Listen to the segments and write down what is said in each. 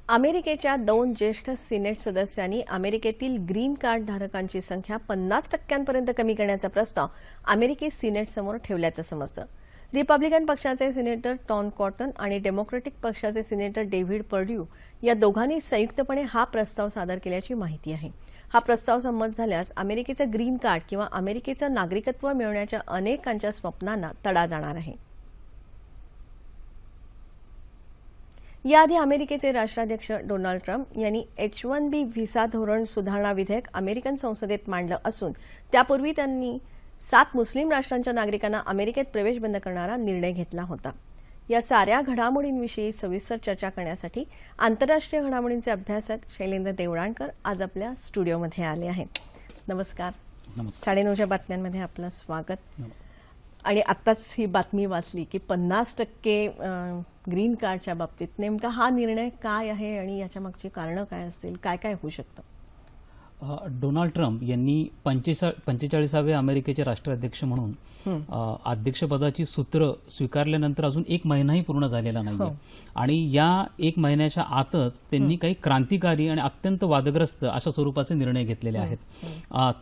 अमेरिकेच्या 2 ज्येष्ठ सिनेट सदस्यांनी अमेरिकेतील ग्रीन कार्ड धारकांची संख्या 50% कमी करण्याचा प्रस्ताव अमेरिकी सिनेटसमोर ठेवल्याचं समजतं. रिपब्लिकन पक्षाचे सिनेटर टॉम कॉटन आणि डेमोक्रॅटिक पक्षाचे सिनेटर डेव्हिड पर्ड्यू या दोघांनी संयुक्तपणे हा प्रस्ताव सादर केल्याची माहिती आहे. हा प्रस्ताव संमत झाल्यास अमेरिकेचं ग्रीन कार्ड किंवा अमेरिकेचं नागरिकत्व मिळवण्याच्या अनेकांच्या स्वप्नांना तडा जाणार आहे. याआधी अमेरिकेचे राष्ट्राध्यक्ष डोनाल्ड ट्रम्प यांनी H-1B व्हिसा धोरण सुधारणा विधेयक अमेरिकन संसदेत मांडलं असून त्यापूर्वी त्यांनी 7 मुस्लिम राष्ट्रांच्या नागरिकांना अमेरिकेत प्रवेश बंद करणारा निर्णय घेतला होता. या साऱ्या घडामोडींविषयी सविस्तर चर्चा करण्यासाठी आंतरराष्ट्रीय घडामोडींचे अभ्यासक शैलेंद्र देवळाणकर आज आपल्या स्टुडिओमध्ये आले आहेत. नमस्कार. 9:30च्या बातम्यांमध्ये आपलं स्वागत. आणि आत्ताच ही बातमी वाचली की 50% ग्रीन कार्डच्या बाबतीत नेमका हा निर्णय काय आहे आणि याच्या मागची कारणं काय असतील, काय काय होऊ शकतं? डोनाल्ड ट्रम्प यांनी 45व्या अमेरिकेचे राष्ट्राध्यक्ष म्हणून अध्यक्षपदाची सूत्र स्वीकारल्यानंतर अजून 1 महिनाही पूर्ण झालेला नाहीये आणि या 1 महिन्याच्या आतच त्यांनी काही क्रांतिकारी आणि अत्यंत वादग्रस्त अशा स्वरूपाचे निर्णय घेतलेले आहेत.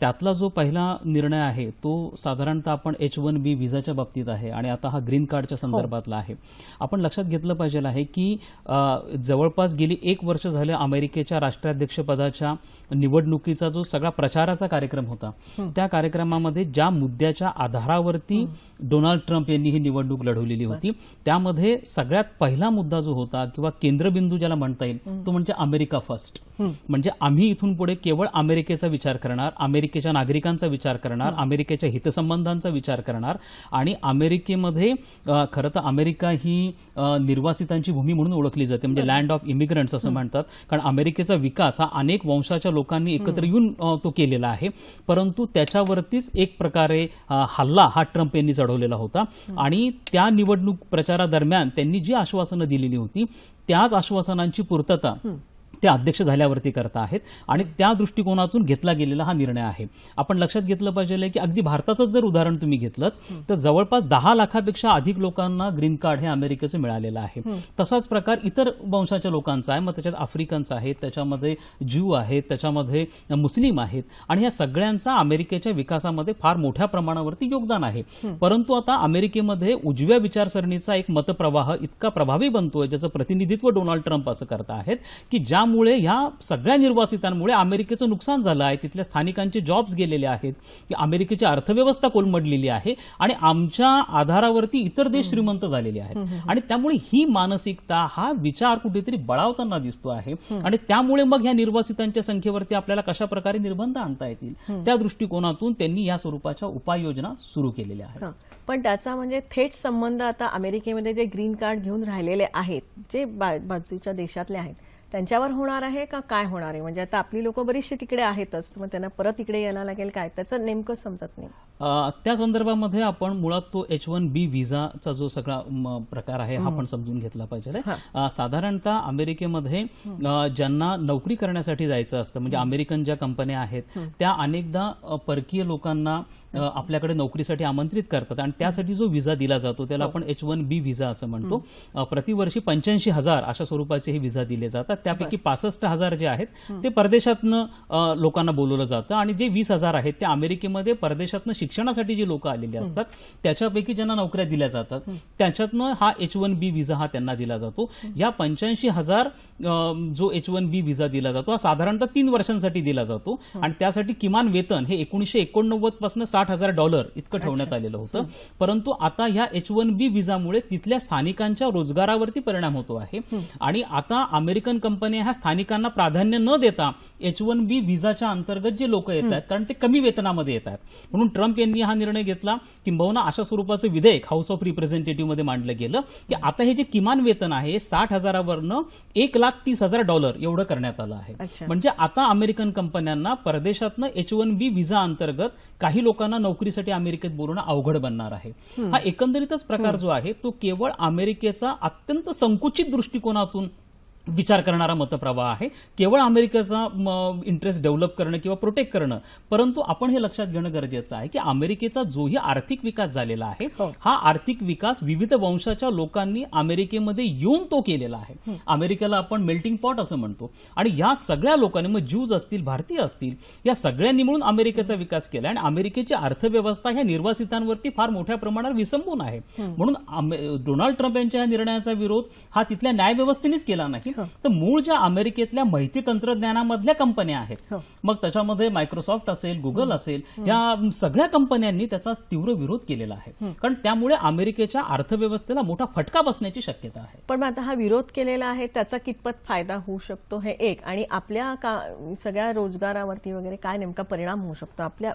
त्यातला जो पहिला निर्णय आहे तो साधारणतः आपण H-1B व्हिसाच्या बाबतीत आहे आणि आता हा ग्रीन कार्डच्या संदर्भातला आहे. आपण लक्षात घेतलं पाहिजे आहे की जवळपास गेली 1 वर्ष झाले अमेरिकेच्या राष्ट्राध्यक्षपदाच्या निवडणुकीचा जो सगळा प्रचाराचा कार्यक्रम होता त्या कार्यक्रमामध्ये ज्या मुद्द्याच्या आधारावरती डोनाल्ड ट्रम्प यांनी ही निवडणूक लढवलेली होती त्यामध्ये सगळ्यात पहिला मुद्दा जो होता किंवा केंद्रबिंदू ज्याला म्हणता येईल तो म्हणजे अमेरिका फर्स्ट. म्हणजे आम्ही इथून पुढे केवळ अमेरिकेचा विचार करणार, अमेरिकेच्या नागरिकांचा विचार करणार, अमेरिकेच्या हितसंबंधांचा विचार करणार आणि अमेरिकेमध्ये खरं तर अमेरिका ही निर्वासितांची भूमी म्हणून ओळखली जाते, म्हणजे लँड ऑफ इमिग्रंट्स असं म्हणतात. कारण अमेरिकेचा विकास हा अनेक वंशाच्या लोकांनी एकत्र येऊन तो केलेला आहे. परंतु त्याच्यावरतीच एक प्रकारे हल्ला हा ट्रम्प यांनी चढवलेला होता आणि त्या निवडणूक प्रचारादरम्यान त्यांनी जी आश्वासनं दिलेली होती त्याच आश्वासनांची पूर्तता ते अध्यक्ष झाल्यावरती करता आहेत आणि त्या दृष्टिकोनातून घेतला गेलेला हा निर्णय आहे. आपण लक्षात घेतलं पाहिजे की अगदी भारताचंच जर उदाहरण तुम्ही घेतलं तर जवळपास 10 लाखापेक्षा अधिक लोकांना ग्रीन कार्ड हे अमेरिकेचं मिळालेलं आहे. तसाच प्रकार इतर वंशाच्या लोकांचा आहे, मग त्याच्यात आफ्रिकन्स आहेत, त्याच्यामध्ये ज्यू आहेत, त्याच्यामध्ये मुस्लिम आहेत आणि या सगळ्यांचा अमेरिकेच्या विकासामध्ये फार मोठ्या प्रमाणावरती योगदान आहे. परंतु आता अमेरिकेमध्ये उजव्या विचारसरणीचा एक मतप्रवाह इतका प्रभावी बनतोय ज्याचं प्रतिनिधित्व डोनाल्ड ट्रम्प असं करत आहेत की ज्यामुळे ह्या सगळ्या निर्वासितांमुळे अमेरिकेचं नुकसान झालं आहे, तिथल्या स्थानिकांचे जॉब्स गेलेले आहेत, की अमेरिकेची अर्थव्यवस्था कोलमडलेली आहे आणि आमच्या आधारावरती इतर देश श्रीमंत झालेले आहेत आणि त्यामुळे ही मानसिकता हा विचार कुठेतरी बळावताना दिसतो आहे आणि त्यामुळे मग ह्या निर्वासितांच्या संख्येवरती आपल्याला कशा प्रकारे निर्बंध आणता येतील त्या दृष्टिकोनातून त्यांनी या स्वरूपाच्या उपाययोजना सुरू केलेल्या आहेत. पण त्याचा म्हणजे थेट संबंध आता अमेरिकेमध्ये जे ग्रीन कार्ड घेऊन राहिलेले आहेत, जे बाजूच्या देशातले आहेत त्यांच्यावर होणार आहे का काय होणार आहे? म्हणजे आता आपली लोक बरीचशी तिकडे आहेतच, मग त्यांना परत इकडे यायला लागेल काय, त्याचं नेमकं समजत नाही. त्या संदर्भामध्ये आपण मुळात तो H-1B व्हिसाचा जो सगळा प्रकार आहे हा आपण समजून घेतला पाहिजे. साधारणतः अमेरिकेमध्ये ज्यांना नोकरी करण्यासाठी जायचं असतं, म्हणजे अमेरिकन ज्या कंपन्या आहेत त्या अनेकदा परकीय लोकांना आपल्याकडे नोकरीसाठी आमंत्रित करतात आणि त्यासाठी जो व्हिसा दिला जातो त्याला आपण H-1B व्हिसा असं म्हणतो. प्रतिवर्षी 85,000 अशा स्वरूपाचे हे व्हिसा दिले जातात. त्यापैकी 65,000 जे आहेत ते परदेशातनं लोकांना बोलवलं जातं आणि जे 20,000 आहेत ते अमेरिकेमध्ये परदेशातनं शिक्षणासाठी जे लोक आलेले असतात त्याच्यापैकी ज्यांना नोकऱ्या दिल्या जातात त्याच्यातनं हा H-1B व्हिसा हा त्यांना दिला जातो. या 85,000 जो H-1B व्हिसा दिला जातो हा साधारणतः 3 वर्षांसाठी दिला जातो आणि त्यासाठी किमान वेतन हे 1989 पासून $60,000 इतकं ठेवण्यात आलेलं होतं. परंतु आता ह्या H-1B व्हिसामुळे तिथल्या स्थानिकांच्या रोजगारावरती परिणाम होतो आहे आणि आता अमेरिकन कंपन्या ह्या स्थानिकांना प्राधान्य न देता H-1B व्हिसाच्या अंतर्गत जे लोक येत आहेत कारण ते कमी वेतनामध्ये येत आहेत म्हणून ट्रम्प यांनी हा निर्णय घेतला. किंबहुना अशा स्वरूपाचं विधेयक हाऊस ऑफ रिप्रेझेंटेटिव्ह मध्ये मांडलं गेलं की आता हे जे किमान वेतन आहे 60,000वरनं $1,30,000 एवढं करण्यात आलं आहे. म्हणजे आता अमेरिकन कंपन्यांना परदेशातनं H-1B व्हिसा अंतर्गत काही लोकांना नोकरीसाठी अमेरिकेत बोलवणं अवघड बनणार आहे. हा एकंदरीतच प्रकार जो आहे तो केवळ अमेरिकेचा अत्यंत संकुचित दृष्टिकोनातून विचार करणारा मतप्रवाह आहे. केवळ अमेरिकेचा इंटरेस्ट डेव्हलप करणं किंवा प्रोटेक्ट करणं, परंतु आपण हे लक्षात घेणं गरजेचं आहे की अमेरिकेचा जोही आर्थिक विकास झालेला आहे, हा आर्थिक विकास विविध वंशाच्या लोकांनी अमेरिकेमध्ये येऊन तो केलेला आहे. अमेरिकेला आपण मेल्टिंग पॉट असं म्हणतो आणि या सगळ्या लोकांनी, मग ज्यूज असतील, भारतीय असतील, या सगळ्यांनी मिळून अमेरिकेचा विकास केला आणि अमेरिकेची अर्थव्यवस्था ह्या निर्वासितांवरती फार मोठ्या प्रमाणावर विसंबून आहे. म्हणून डोनाल्ड ट्रम्प यांच्या या निर्णयाचा विरोध हा तिथल्या न्यायव्यवस्थेनेच केला नाही, तर मूळ ज्या अमेरिकेतल्या माहिती तंत्रज्ञानामधल्या कंपन्या आहेत, मग त्याच्यामध्ये मायक्रोसॉफ्ट असेल, गुगल असेल, या सगळ्या कंपन्यांनी त्याचा तीव्र विरोध केलेला आहे. कारण त्यामुळे अमेरिकेच्या अर्थव्यवस्थेला मोठा फटका बसण्याची शक्यता आहे. पण आता हा विरोध केलेला आहे, त्याचा कितपत फायदा होऊ शकतो हे एक, आणि आपल्या सगळ्या रोजगारावरती वगैरे काय नेमका परिणाम होऊ शकतो आपल्या?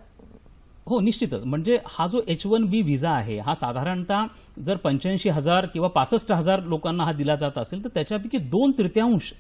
हो, निश्चितच. म्हणजे हा जो H1B व्हिसा आहे, हा साधारणतः जर 85,000 किंवा 65,000 लोकांना हा दिला जात असेल, तर त्याच्यापैकी 2/3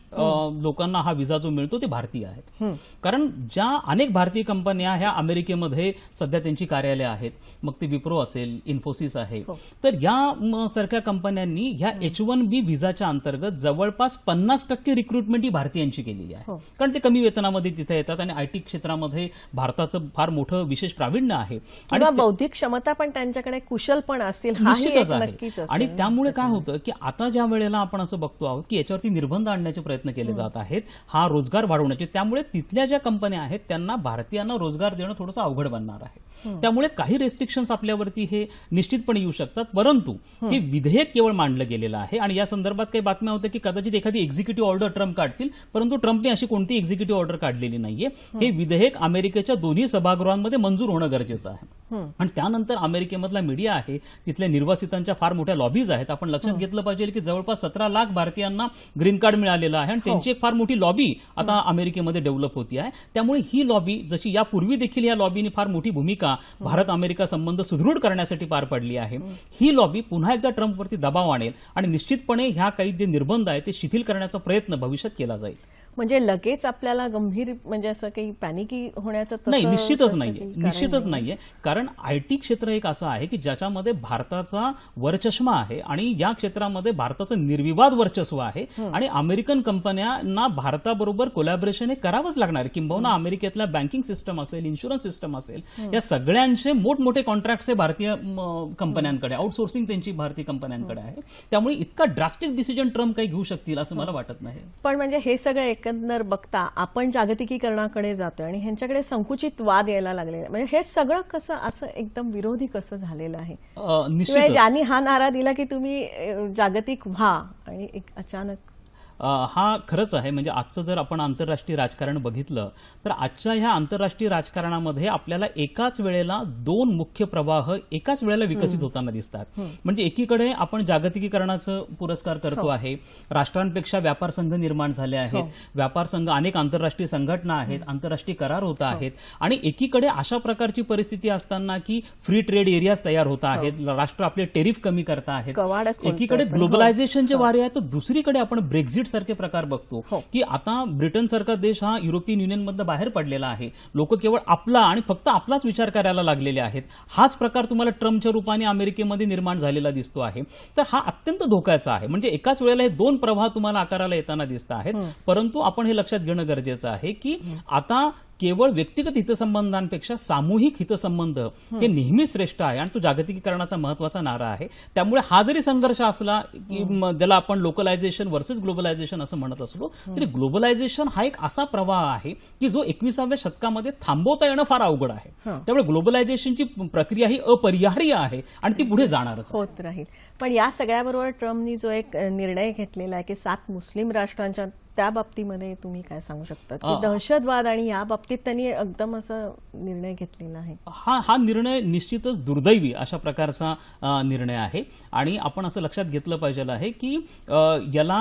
लोकांना हा व्हिसा जो मिळतो ते भारतीय आहेत. कारण ज्या अनेक भारतीय कंपन्या ह्या अमेरिकेमध्ये सध्या त्यांची कार्यालय आहेत, मग ते विप्रो असेल, इन्फोसिस आहे, तर या सारख्या कंपन्यांनी ह्या H1B व्हिसाच्या अंतर्गत जवळपास 50% रिक्रुटमेंट ही भारतीयांची केलेली आहे. कारण ते कमी वेतनामध्ये तिथे येतात आणि IT क्षेत्रामध्ये भारताचं फार मोठं विशेष प्रावीण्य आहे आणि बौद्धिक क्षमता पण त्यांच्याकडे, कुशल पण असतील, निश्चितच आहे. आणि त्यामुळे काय होतं की आता ज्या वेळेला आपण असं बघतो आहोत की याच्यावरती निर्बंध आणण्याचे प्रयत्न केले जात आहेत, हा रोजगार वाढवण्याचे, त्यामुळे तिथल्या ज्या कंपन्या आहेत त्यांना भारतीयांना रोजगार देणं थोडंसं अवघड बनणार आहे. त्यामुळे काही रेस्ट्रिक्शन्स आपल्यावरती हे निश्चितपणे येऊ शकतात, परंतु हे विधेयक केवळ मांडलं गेलेलं आहे. आणि या संदर्भात काही बातम्या होत्या की कदाचित एखादी एक्झिक्युटिव्ह ऑर्डर ट्रम्प काढतील, परंतु ट्रम्पने अशी कोणती एक्झिक्युटिव्ह ऑर्डर काढलेली नाहीये. हे विधेयक अमेरिकेच्या दोन्ही सभागृहांमध्ये मंजूर होणं गरजेचं आहे. आणि त्यानंतर अमेरिकेमधला मीडिया आहे, तिथल्या निर्वासितांच्या फार मोठ्या लॉबीज आहेत. आपण लक्षात घेतलं पाहिजे की जवळपास 17 लाख भारतीयांना ग्रीन कार्ड मिळालेलं आहे आणि त्यांची एक फार मोठी लॉबी आता अमेरिकेमध्ये डेव्हलप होती आहे. त्यामुळे ही लॉबी, जशी यापूर्वी देखील या लॉबीने फार मोठी भूमिका भारत अमेरिका संबंध सुदृढ करण्यासाठी पार पडली आहे, ही लॉबी पुन्हा एकदा ट्रम्पवरती दबाव आणेल आणि निश्चितपणे ह्या काही जे निर्बंध आहेत ते शिथिल करण्याचा प्रयत्न भविष्यात केला जाईल. म्हणजे लगेच आपल्याला गंभीर, म्हणजे असं काही पॅनिकी होण्याचं नाही, निश्चितच नाहीये. कारण IT क्षेत्र एक असं आहे की ज्याच्यामध्ये भारताचा वरचष्मा आहे आणि या क्षेत्रामध्ये भारताचं निर्विवाद वर्चस्व आहे आणि अमेरिकन कंपन्यांना भारताबरोबर कोलॅबोरेशन हे करावंच लागणार आहे. किंबहुना अमेरिकेतल्या बँकिंग सिस्टम असेल, इन्शुरन्स सिस्टम असेल, या सगळ्यांचे मोठमोठे कॉन्ट्रॅक्ट्स हे भारतीय कंपन्यांकडे, आउटसोर्सिंग त्यांची भारतीय कंपन्यांकडे आहे. त्यामुळे इतका ड्रास्टिक डिसिजन ट्रम्प काही घेऊ शकतील असं मला वाटत नाही. पण म्हणजे हे सगळं एकंदर बघता आपण जागतिकीकरणाकडे जातोय आणि ह्यांच्याकडे संकुचित वाद यायला लागले, म्हणजे हे सगळं कसं असं एकदम विरोधी कसं झालेलं आहे? ज्यांनी हा नारा दिला की तुम्ही जागतिक व्हा आणि एक अचानक हा खरंच आहे. म्हणजे आजचं जर आपण आंतरराष्ट्रीय राजकारण बघितलं तर आजच्या ह्या आंतरराष्ट्रीय राजकारणामध्ये आपल्याला एकाच वेळेला 2 मुख्य प्रवाह एकाच वेळेला विकसित होताना दिसतात. म्हणजे एकीकडे आपण जागतिकीकरणाचं पुरस्कार करतो आहे, राष्ट्रांपेक्षा व्यापार संघ निर्माण झाले आहेत, व्यापार संघ, अनेक आंतरराष्ट्रीय संघटना आहेत, आंतरराष्ट्रीय करार होत आहेत, आणि एकीकडे अशा प्रकारची परिस्थिती असताना की फ्री ट्रेड एरियाज तयार होत आहेत, राष्ट्र आपले टेरिफ कमी करत आहेत, एकीकडे ग्लोबलायझेशनचे वारे आहेत, तर दुसरीकडे आपण ब्रेक्झिट सारखे प्रकार बघतो की आता ब्रिटन सारखा देश हा युरोपियन युनियन मधनं बाहेर पडलेला आहे. लोक केवळ आपला आणि फक्त आपलाच विचार करायला लागलेले आहेत. हाच प्रकार तुम्हाला ट्रम्पच्या रूपाने अमेरिकेमध्ये निर्माण झालेला दिसतो आहे. तर हा अत्यंत धोक्याचा आहे. म्हणजे एकाच वेळेला हे 2 प्रवाह तुम्हाला आकाराला येताना दिसत आहेत. परंतु आपण हे लक्षात घेणं गरजेचं आहे की आता केवळ व्यक्तिगत हितसंबंधांपेक्षा सामूहिक हितसंबंध हे नेहमी श्रेष्ठ आहे आणि तो जागतिकीकरणाचा महत्वाचा नारा आहे. त्यामुळे हा जरी संघर्ष असला की ज्याला आपण लोकलायझेशन व्हर्सेस ग्लोबलायझेशन असं म्हणत असलो तरी ग्लोबलायझेशन हा एक असा प्रवाह आहे की जो 21व्या शतकामध्ये थांबवता येणं फार अवघड आहे. त्यामुळे ग्लोबलायझेशनची प्रक्रिया ही अपरिहार्य आहे आणि ती पुढे जाणारच होत राहील. पण या सगळ्याबरोबर ट्रम्पनी जो एक निर्णय घेतलेला आहे की 7 मुस्लिम राष्ट्रांच्या, त्या बाबतीमध्ये तुम्ही काय सांगू शकता की दहशतवाद आणि या बाबतीत त्यांनी एकदम असं निर्णय घेतलेला आहे? हा निर्णय निश्चितच दुर्दैवी अशा प्रकारचा निर्णय आहे आणि आपण असं लक्षात घेतलं पाहिजे आहे की याला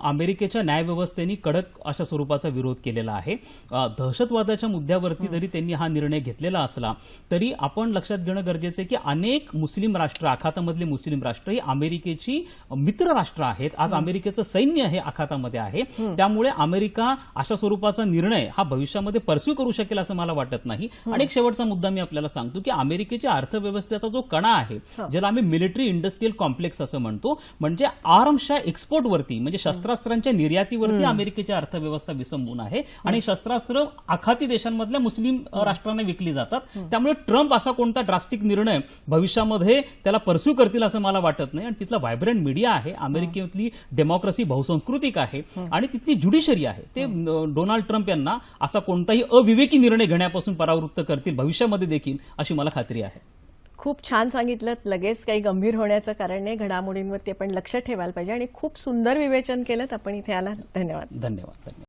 अमेरिकेच्या न्यायव्यवस्थेने कडक अशा स्वरूपाचा विरोध केलेला आहे. दहशतवादाच्या मुद्द्यावरती जरी त्यांनी हा निर्णय घेतलेला असला तरी आपण लक्षात घेणं गरजेचं आहे की अनेक मुस्लिम राष्ट्र, आखातामधले मुस्लिम राष्ट्र ही अमेरिकेची मित्र राष्ट्र आहेत. आज अमेरिकेचं सैन्य हे आखातामध्ये आहे त्यामुळे अमेरिका अशा स्वरूपाचा निर्णय हा भविष्यामध्ये परस्यू करू शकेल असं मला वाटत नाही. आणि एक शेवटचा मुद्दा मी आपल्याला सांगतो की अमेरिकेच्या अर्थव्यवस्थेचा जो कणा आहे, ज्याला आम्ही मिलिटरी इंडस्ट्रियल कॉम्प्लेक्स असं म्हणतो, म्हणजे आर्म्सच्या एक्सपोर्टवरती, म्हणजे शस्त्रास्त्रांच्या निर्यातीवरती अमेरिकेची अर्थव्यवस्था विसंबून आहे आणि शस्त्रास्त्र आखाती देशांमधल्या मुस्लिम राष्ट्रांना विकली जातात. त्यामुळे ट्रम्प असा कोणता ड्रास्टिक निर्णय भविष्यामध्ये त्याला परस्यू करतील असं मला वाटत नाही. आणि तिथला व्हायब्रंट मीडिया आहे, अमेरिकेतली डेमोक्रेसी बहुसंस्कृतिक आहे आणि तिथली ज्युडिशरी आहे, ते डोनाल्ड ट्रम्प यांना असा कोणताही अविवेकी निर्णय घेण्यापासून परावृत्त करतील भविष्यामध्ये देखील, अशी मला खात्री आहे. खूप छान सांगितलं. लगेच काही गंभीर होण्याचं कारण नाही, घडामोडींवरती आपण लक्ष ठेवायला पाहिजे आणि खूप सुंदर विवेचन केलं. आपण इथे आला, धन्यवाद. धन्यवाद.